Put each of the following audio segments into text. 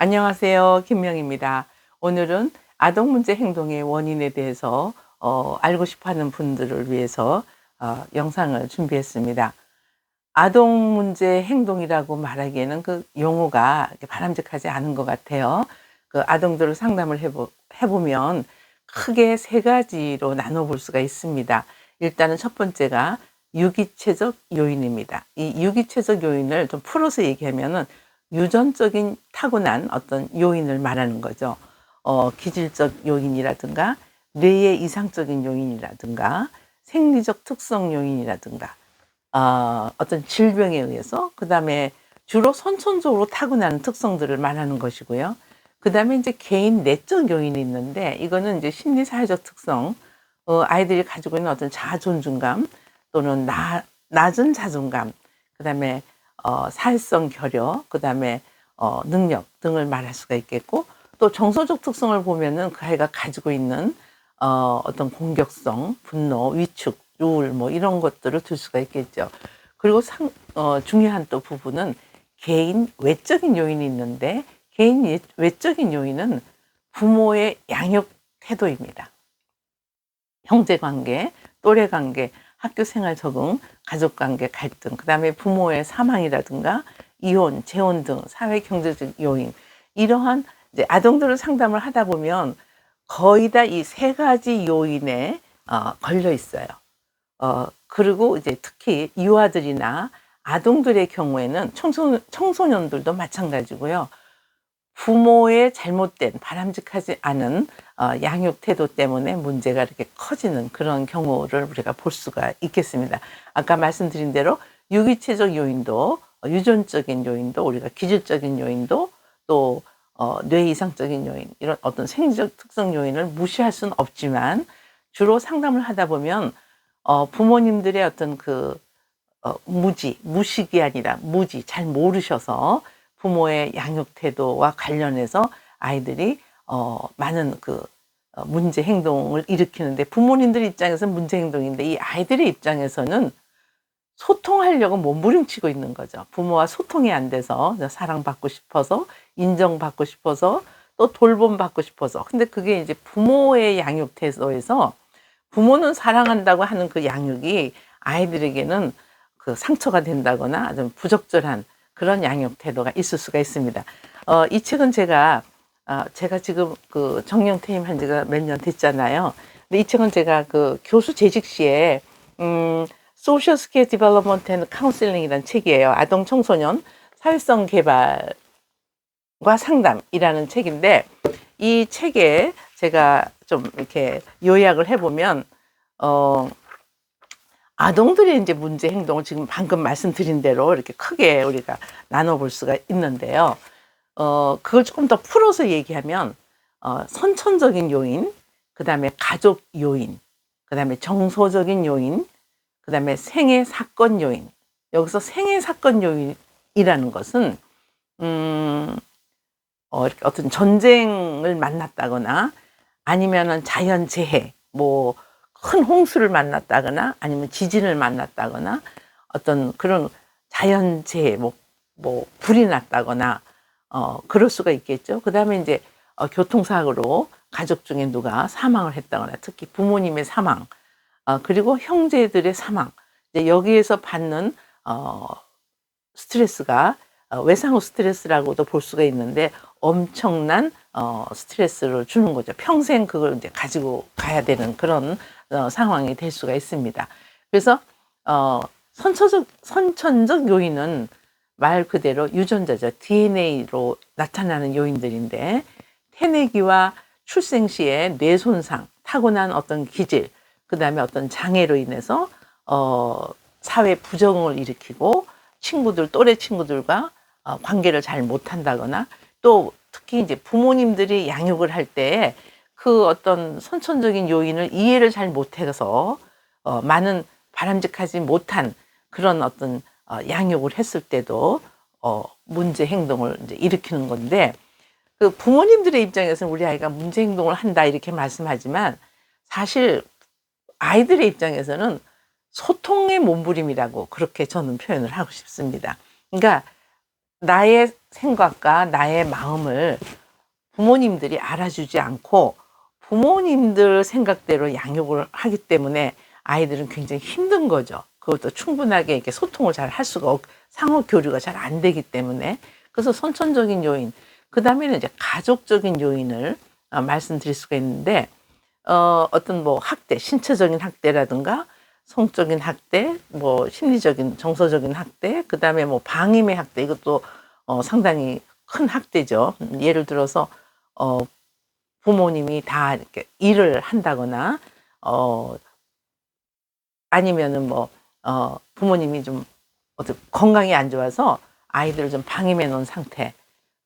안녕하세요. 김명입니다. 오늘은 아동 문제 행동의 원인에 대해서 알고 싶어 하는 분들을 위해서 영상을 준비했습니다. 아동 문제 행동이라고 말하기에는 그 용어가 이렇게 바람직하지 않은 것 같아요. 그 아동들을 상담을 해보면 크게 세 가지로 나눠볼 수가 있습니다. 일단은 첫 번째가 유기체적 요인입니다. 이 유기체적 요인을 좀 풀어서 얘기하면은 유전적인 타고난 어떤 요인을 말하는 거죠. 기질적 요인이라든가 뇌의 이상적인 요인이라든가 생리적 특성 요인이라든가 어떤 질병에 의해서, 그다음에 주로 선천적으로 타고나는 특성들을 말하는 것이고요. 그다음에 이제 개인 내적 요인이 있는데, 이거는 이제 심리 사회적 특성, 아이들이 가지고 있는 어떤 자아 존중감 또는 낮은 자존감, 그다음에 사회성 결여, 그다음에 능력 등을 말할 수가 있겠고, 또 정서적 특성을 보면은 그 아이가 가지고 있는 어떤 공격성, 분노, 위축, 우울 뭐 이런 것들을 들 수가 있겠죠. 그리고 중요한 또 부분은 개인 외적인 요인이 있는데, 개인 외적인 요인은 부모의 양육 태도입니다. 형제 관계, 또래 관계, 학교 생활 적응, 가족 관계 갈등, 그다음에 부모의 사망이라든가 이혼, 재혼 등 사회 경제적 요인, 이러한 이제 아동들을 상담을 하다 보면 거의 다 이 세 가지 요인에 걸려 있어요. 그리고 이제 특히 유아들이나 아동들의 경우에는 청소년들도 마찬가지고요. 부모의 잘못된 바람직하지 않은 양육 태도 때문에 문제가 이렇게 커지는 그런 경우를 우리가 볼 수가 있겠습니다. 아까 말씀드린 대로 유기체적 요인도, 유전적인 요인도, 우리가 기질적인 요인도, 또 뇌 이상적인 요인, 이런 어떤 생리적 특성 요인을 무시할 수는 없지만, 주로 상담을 하다 보면 부모님들의 어떤 그 무식이 아니라 무지, 잘 모르셔서 부모의 양육 태도와 관련해서 아이들이 많은 그 문제 행동을 일으키는데, 부모님들 입장에서는 문제 행동인데 이 아이들의 입장에서는 소통하려고 몸부림치고 있는 거죠. 부모와 소통이 안 돼서 사랑받고 싶어서, 인정받고 싶어서, 또 돌봄받고 싶어서. 근데 그게 이제 부모의 양육 태도에서 부모는 사랑한다고 하는 그 양육이 아이들에게는 그 상처가 된다거나 좀 부적절한 그런 양육 태도가 있을 수가 있습니다. 이 책은 제가 지금 그 정년 퇴임한 지가 몇 년 됐잖아요. 근데 이 책은 제가 그 교수 재직 시에 소셜 스킬 디벨롭먼트 앤 카운슬링이라는 책이에요. 아동 청소년 사회성 개발과 상담이라는 책인데, 이 책에 제가 좀 이렇게 요약을 해보면 아동들의 이제 문제 행동을 지금 방금 말씀드린 대로 이렇게 크게 우리가 나눠볼 수가 있는데요. 그걸 조금 더 풀어서 얘기하면 선천적인 요인, 그다음에 가족 요인, 그다음에 정서적인 요인, 그다음에 생애 사건 요인. 여기서 생애 사건 요인이라는 것은 이렇게 어떤 전쟁을 만났다거나, 아니면은 자연재해, 뭐 큰 홍수를 만났다거나, 아니면 지진을 만났다거나, 어떤 그런 자연재해, 뭐 불이 났다거나, 그럴 수가 있겠죠. 그다음에 이제 교통사고로 가족 중에 누가 사망을 했다거나, 특히 부모님의 사망, 그리고 형제들의 사망, 이제 여기에서 받는 스트레스가 외상후 스트레스라고도 볼 수가 있는데, 엄청난 스트레스를 주는 거죠. 평생 그걸 이제 가지고 가야 되는 그런 상황이 될 수가 있습니다. 그래서 선천적 요인은 말 그대로 유전자죠. DNA로 나타나는 요인들인데, 태내기와 출생 시의 뇌 손상, 타고난 어떤 기질, 그다음에 어떤 장애로 인해서 사회 부정을 일으키고, 또래 친구들과 관계를 잘 못한다거나, 또 특히 이제 부모님들이 양육을 할 때 그 어떤 선천적인 요인을 이해를 잘 못해서 많은 바람직하지 못한 그런 어떤 양육을 했을 때도 문제 행동을 이제 일으키는 건데, 그 부모님들의 입장에서는 우리 아이가 문제 행동을 한다 이렇게 말씀하지만, 사실 아이들의 입장에서는 소통의 몸부림이라고 그렇게 저는 표현을 하고 싶습니다. 그러니까 나의 생각과 나의 마음을 부모님들이 알아주지 않고 부모님들 생각대로 양육을 하기 때문에 아이들은 굉장히 힘든 거죠. 그것도 충분하게 이렇게 소통을 잘 할 수가 상호 교류가 잘 안 되기 때문에. 그래서 선천적인 요인, 그 다음에는 이제 가족적인 요인을 말씀드릴 수가 있는데, 어떤 뭐 학대, 신체적인 학대라든가 성적인 학대, 뭐 심리적인, 정서적인 학대, 그 다음에 뭐 방임의 학대, 이것도 상당히 큰 학대죠. 예를 들어서 부모님이 다 이렇게 일을 한다거나, 아니면은 뭐 부모님이 좀 건강이 안 좋아서 아이들을 좀 방임해 놓은 상태.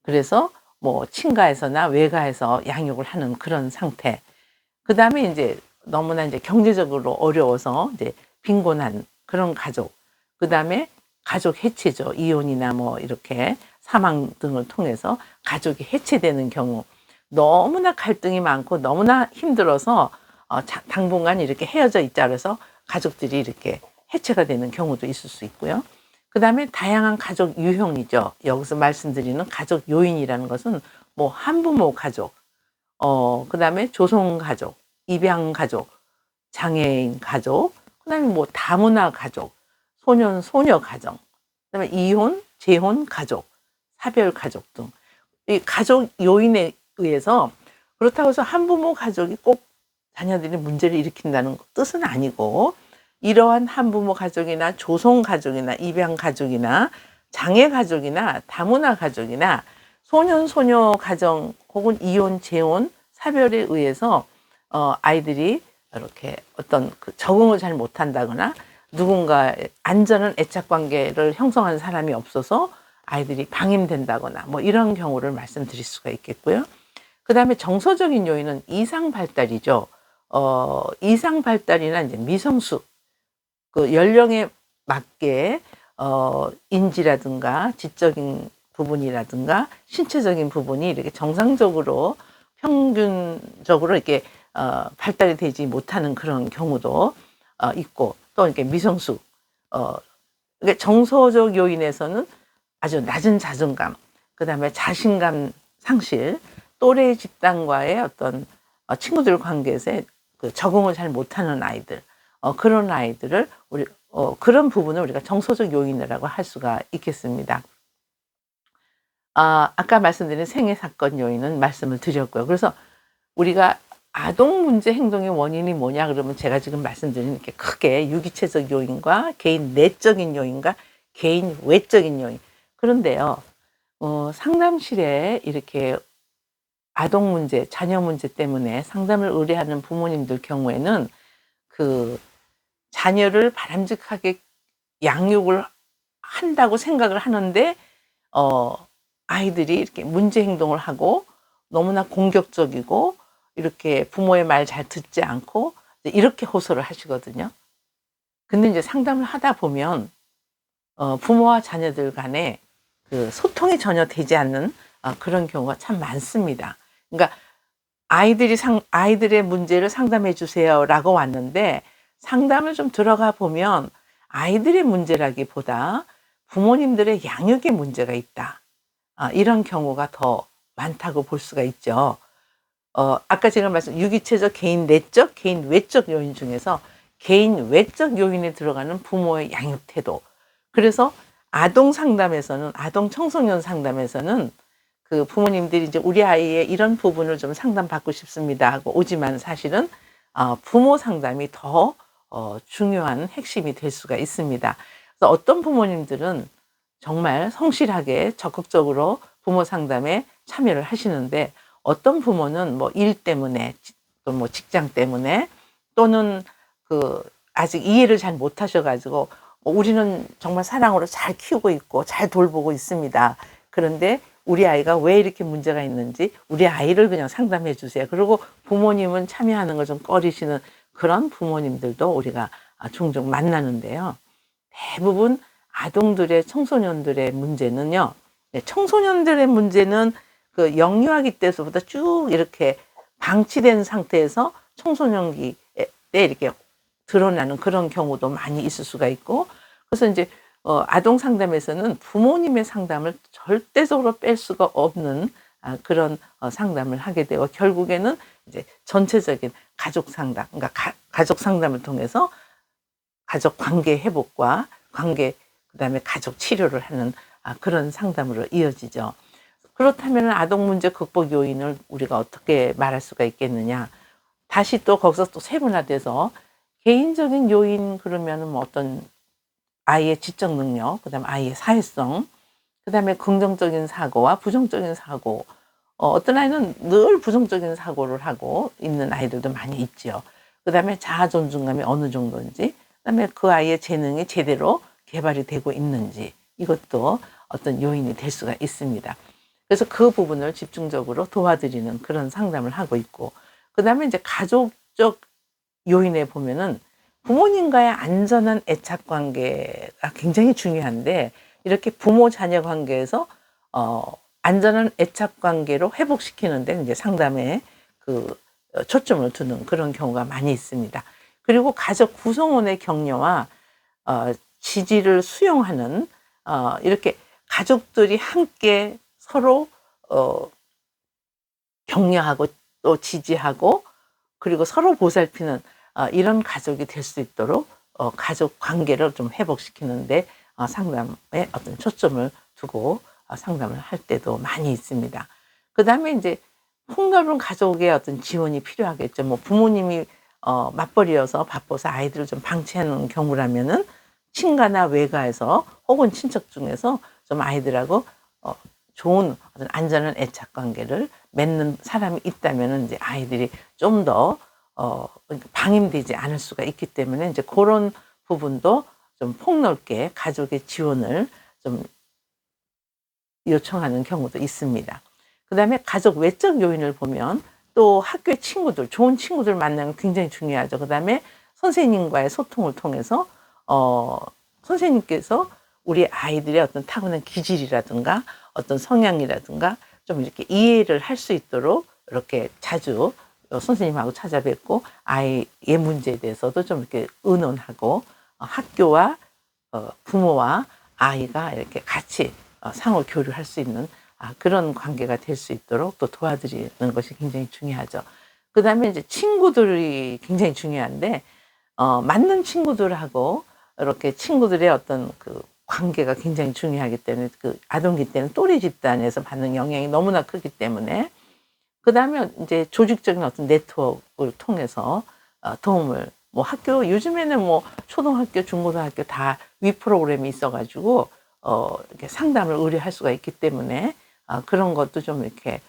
그래서 뭐 친가에서나 외가에서 양육을 하는 그런 상태. 그 다음에 이제 너무나 이제 경제적으로 어려워서 이제 빈곤한 그런 가족. 그 다음에 가족 해체죠. 이혼이나 뭐 이렇게 사망 등을 통해서 가족이 해체되는 경우. 너무나 갈등이 많고 너무나 힘들어서 당분간 이렇게 헤어져 있자 그래서 가족들이 이렇게 해체가 되는 경우도 있을 수 있고요. 그 다음에 다양한 가족 유형이죠. 여기서 말씀드리는 가족 요인이라는 것은 뭐 한부모 가족, 그 다음에 조성 가족, 입양 가족, 장애인 가족, 그 다음에 뭐 다문화 가족, 소년, 소녀 가정, 그 다음에 이혼, 재혼 가족, 사별 가족 등. 이 가족 요인에 의해서 그렇다고 해서 한부모 가족이 꼭 자녀들이 문제를 일으킨다는 뜻은 아니고, 이러한 한부모 가족이나 조성 가족이나 입양 가족이나 장애 가족이나 다문화 가족이나 소년, 소녀 가정 혹은 이혼, 재혼, 사별에 의해서 아이들이 이렇게 어떤 적응을 잘 못한다거나 누군가 안전한 애착 관계를 형성하는 사람이 없어서 아이들이 방임된다거나 뭐 이런 경우를 말씀드릴 수가 있겠고요. 그 다음에 정서적인 요인은 이상 발달이죠. 이상 발달이나 이제 미성숙, 그 연령에 맞게 인지라든가 지적인 부분이라든가 신체적인 부분이 이렇게 정상적으로 평균적으로 이렇게 발달이 되지 못하는 그런 경우도 있고, 또 이렇게 미성숙, 그러니까 정서적 요인에서는 아주 낮은 자존감, 그 다음에 자신감 상실, 또래 집단과의 어떤 친구들 관계에서 그 적응을 잘 못하는 아이들, 그런 아이들을 그런 부분을 우리가 정서적 요인이라고 할 수가 있겠습니다. 아까 말씀드린 생애 사건 요인은 말씀을 드렸고요. 그래서 우리가 아동 문제 행동의 원인이 뭐냐 그러면 제가 지금 말씀드린 이렇게 크게 유기체적 요인과 개인 내적인 요인과 개인 외적인 요인. 그런데요, 상담실에 이렇게 아동 문제, 자녀 문제 때문에 상담을 의뢰하는 부모님들 경우에는 그 자녀를 바람직하게 양육을 한다고 생각을 하는데, 아이들이 이렇게 문제 행동을 하고 너무나 공격적이고 이렇게 부모의 말 잘 듣지 않고 이렇게 호소를 하시거든요. 근데 이제 상담을 하다 보면 부모와 자녀들 간에 그 소통이 전혀 되지 않는 그런 경우가 참 많습니다. 그러니까 아이들의 문제를 상담해 주세요라고 왔는데, 상담을 좀 들어가 보면 아이들의 문제라기보다 부모님들의 양육의 문제가 있다. 이런 경우가 더 많다고 볼 수가 있죠. 아까 제가 유기체적, 개인 내적, 개인 외적 요인 중에서 개인 외적 요인에 들어가는 부모의 양육 태도. 그래서 아동 상담에서는, 아동 청소년 상담에서는 그 부모님들이 이제 우리 아이의 이런 부분을 좀 상담받고 싶습니다 하고 오지만 사실은 부모 상담이 더 중요한 핵심이 될 수가 있습니다. 그래서 어떤 부모님들은 정말 성실하게 적극적으로 부모 상담에 참여를 하시는데, 어떤 부모는 뭐 일 때문에 또 뭐 직장 때문에 또는 아직 이해를 잘 못하셔 가지고 우리는 정말 사랑으로 잘 키우고 있고 잘 돌보고 있습니다. 그런데 우리 아이가 왜 이렇게 문제가 있는지 우리 아이를 그냥 상담해 주세요. 그리고 부모님은 참여하는 걸 좀 꺼리시는 그런 부모님들도 우리가 종종 만나는데요. 대부분 아동들의, 청소년들의 문제는요, 청소년들의 문제는 그 영유아기 때서부터 쭉 이렇게 방치된 상태에서 청소년기 때 이렇게 드러나는 그런 경우도 많이 있을 수가 있고, 그래서 이제 아동 상담에서는 부모님의 상담을 절대적으로 뺄 수가 없는 그런 상담을 하게 되고, 결국에는 이제 전체적인 가족 상담, 그러니까 가족 상담을 통해서 가족 관계 회복과 그다음에 가족 치료를 하는 그런 상담으로 이어지죠. 그렇다면 아동 문제 극복 요인을 우리가 어떻게 말할 수가 있겠느냐? 다시 또 거기서 또 세분화돼서 개인적인 요인, 그러면은 뭐 어떤 아이의 지적 능력, 그다음에 아이의 사회성, 그다음에 긍정적인 사고와 부정적인 사고. 어떤 아이는 늘 부정적인 사고를 하고 있는 아이들도 많이 있지요. 그다음에 자아 존중감이 어느 정도인지, 그다음에 그 아이의 재능이 제대로 개발이 되고 있는지, 이것도 어떤 요인이 될 수가 있습니다. 그래서 그 부분을 집중적으로 도와드리는 그런 상담을 하고 있고, 그다음에 이제 가족적 요인에 보면은 부모님과의 안전한 애착 관계가 굉장히 중요한데, 이렇게 부모 자녀 관계에서 안전한 애착 관계로 회복시키는 데 이제 상담에 초점을 두는 그런 경우가 많이 있습니다. 그리고 가족 구성원의 격려와 지지를 수용하는, 이렇게 가족들이 함께 서로 격려하고 또 지지하고, 그리고 서로 보살피는 이런 가족이 될 수 있도록 가족 관계를 좀 회복시키는데 상담에 어떤 초점을 두고 상담을 할 때도 많이 있습니다. 그다음에 이제 폭넓은 가족의 어떤 지원이 필요하겠죠. 뭐 부모님이 맞벌이여서 바빠서 아이들을 좀 방치하는 경우라면은 친가나 외가에서 혹은 친척 중에서 좀 아이들하고 좋은 어떤 안전한 애착 관계를 맺는 사람이 있다면은 이제 아이들이 좀 더 그러니까 방임되지 않을 수가 있기 때문에 이제 그런 부분도 좀 폭넓게 가족의 지원을 좀 요청하는 경우도 있습니다. 그다음에 가족 외적 요인을 보면 또 학교의 친구들, 좋은 친구들 만나는 게 굉장히 중요하죠. 그다음에 선생님과의 소통을 통해서 선생님께서 우리 아이들의 어떤 타고난 기질이라든가 어떤 성향이라든가 좀 이렇게 이해를 할 수 있도록 이렇게 자주 선생님하고 찾아뵙고 아이의 문제에 대해서도 좀 이렇게 의논하고, 학교와 부모와 아이가 이렇게 같이 상호 교류할 수 있는 그런 관계가 될 수 있도록 또 도와드리는 것이 굉장히 중요하죠. 그다음에 이제 친구들이 굉장히 중요한데, 맞는 친구들하고 이렇게 친구들의 어떤 관계가 굉장히 중요하기 때문에, 아동기 때는 또래 집단에서 받는 영향이 너무나 크기 때문에, 그다음에 이제 조직적인 어떤 네트워크를 통해서 도움을, 뭐 학교 요즘에는 뭐 초등학교, 중고등학교 다 위 프로그램이 있어 가지고 이렇게 상담을 의뢰할 수가 있기 때문에 그런 것도 좀 이렇게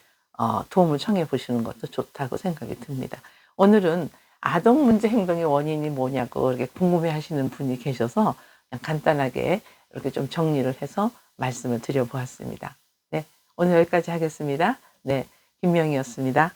도움을 청해 보시는 것도 좋다고 생각이 듭니다. 오늘은 아동 문제 행동의 원인이 뭐냐고 이렇게 궁금해 하시는 분이 계셔서 그냥 간단하게 이렇게 좀 정리를 해서 말씀을 드려 보았습니다. 네. 오늘 여기까지 하겠습니다. 네. 김명희였습니다.